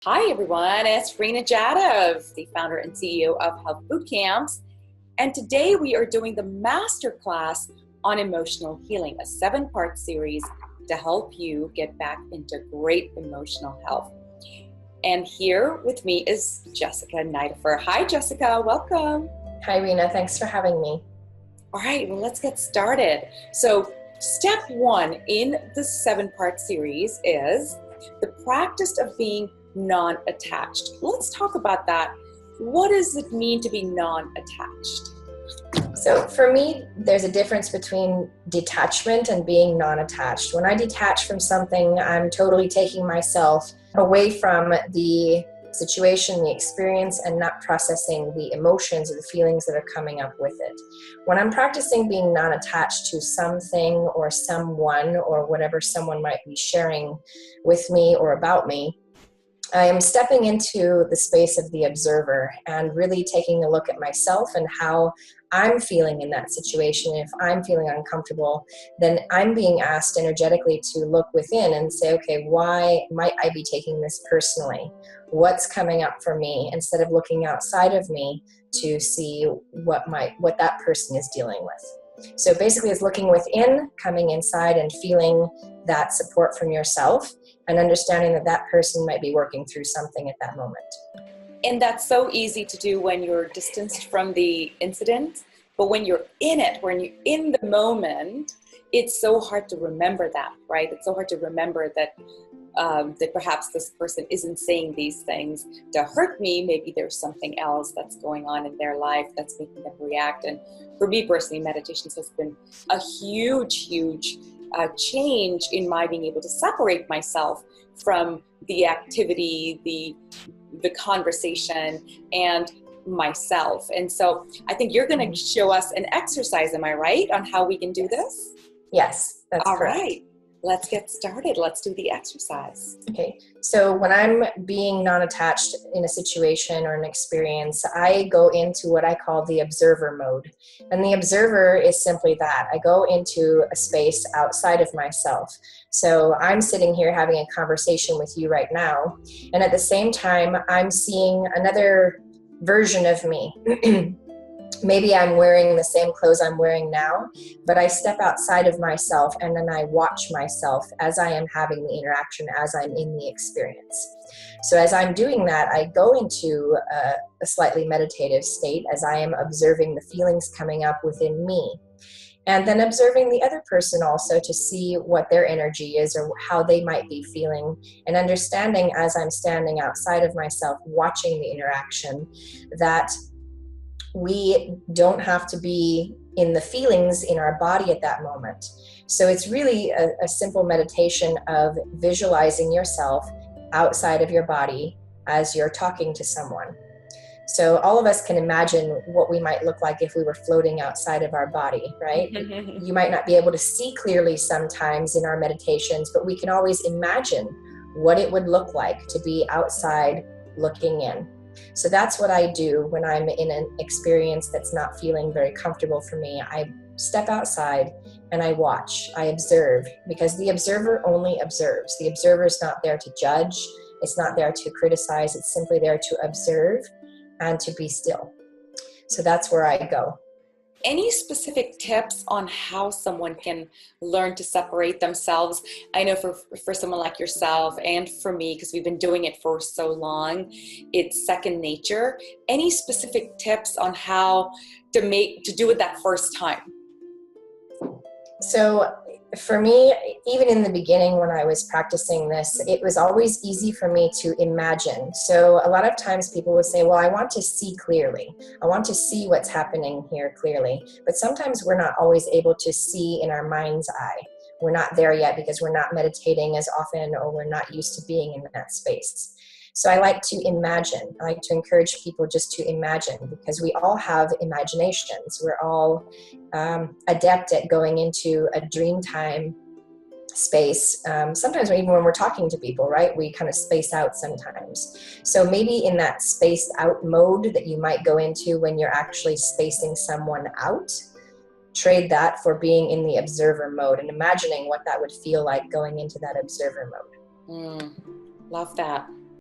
Hi everyone, it's Rena Jadov, the founder and CEO of Health Boot Camps. And today we are doing the Masterclass on emotional healing, a 7-part series to help you get back into great emotional health. And here with me is Jessica Neideffer. Hi Jessica, welcome. Hi Rena, thanks for having me. All right, well let's get started. So step 1 in the 7-part series is the practice of being non-attached. Let's talk about that. What does it mean to be non-attached? So for me, there's a difference between detachment and being non-attached. When I detach from something, I'm totally taking myself away from the situation, the experience, and not processing the emotions or the feelings that are coming up with it. When I'm practicing being non-attached to something or someone or whatever someone might be sharing with me or about me, I am stepping into the space of the observer and really taking a look at myself and how I'm feeling in that situation. If I'm feeling uncomfortable, then I'm being asked energetically to look within and say, okay, why might I be taking this personally? What's coming up for me? Instead of looking outside of me to see what that person is dealing with. So basically it's looking within, coming inside and feeling that support from yourself and understanding that that person might be working through something at that moment. And that's so easy to do when you're distanced from the incident, but when you're in it, when you're in the moment, it's so hard to remember that, right? It's so hard to remember that that perhaps this person isn't saying these things to hurt me. Maybe there's something else that's going on in their life that's making them react. And for me personally, meditations has been a huge change in my being able to separate myself from the activity, the conversation, and myself. And so I think you're going to show us an exercise, am I right, on how we can do this? Yes, that's correct. All right. Let's get started. Let's do the exercise. Okay, so when I'm being non-attached in a situation or an experience, I go into what I call the observer mode. And the observer is simply that. I go into a space outside of myself. So I'm sitting here having a conversation with you right now, and at the same time, I'm seeing another version of me. Maybe I'm wearing the same clothes I'm wearing now, but I step outside of myself and then I watch myself as I am having the interaction, as I'm in the experience. So as I'm doing that, I go into a slightly meditative state as I am observing the feelings coming up within me. And then observing the other person also to see what their energy is or how they might be feeling, and understanding as I'm standing outside of myself, watching the interaction, that we don't have to be in the feelings in our body at that moment. So it's really a simple meditation of visualizing yourself outside of your body as you're talking to someone. So all of us can imagine what we might look like if we were floating outside of our body, right? You might not be able to see clearly sometimes in our meditations, but we can always imagine what it would look like to be outside looking in. So that's what I do when I'm in an experience that's not feeling very comfortable for me. I step outside and I watch, I observe, because the observer only observes. The observer is not there to judge. It's not there to criticize. It's simply there to observe and to be still. So that's where I go. Any specific tips on how someone can learn to separate themselves? I know for someone like yourself and for me, because we've been doing it for so long, it's second nature. Any specific tips on how to do it that first time? So for me, even in the beginning when I was practicing this, it was always easy for me to imagine. So a lot of times people would say, well, I want to see clearly. I want to see what's happening here clearly. But sometimes we're not always able to see in our mind's eye. We're not there yet because we're not meditating as often, or we're not used to being in that space. So I like to imagine. I like to encourage people just to imagine, because we all have imaginations. We're all adept at going into a dream time space. Sometimes even when we're talking to people, right, we kind of space out sometimes. So maybe in that spaced out mode that you might go into when you're actually spacing someone out, trade that for being in the observer mode and imagining what that would feel like going into that observer mode. Love that.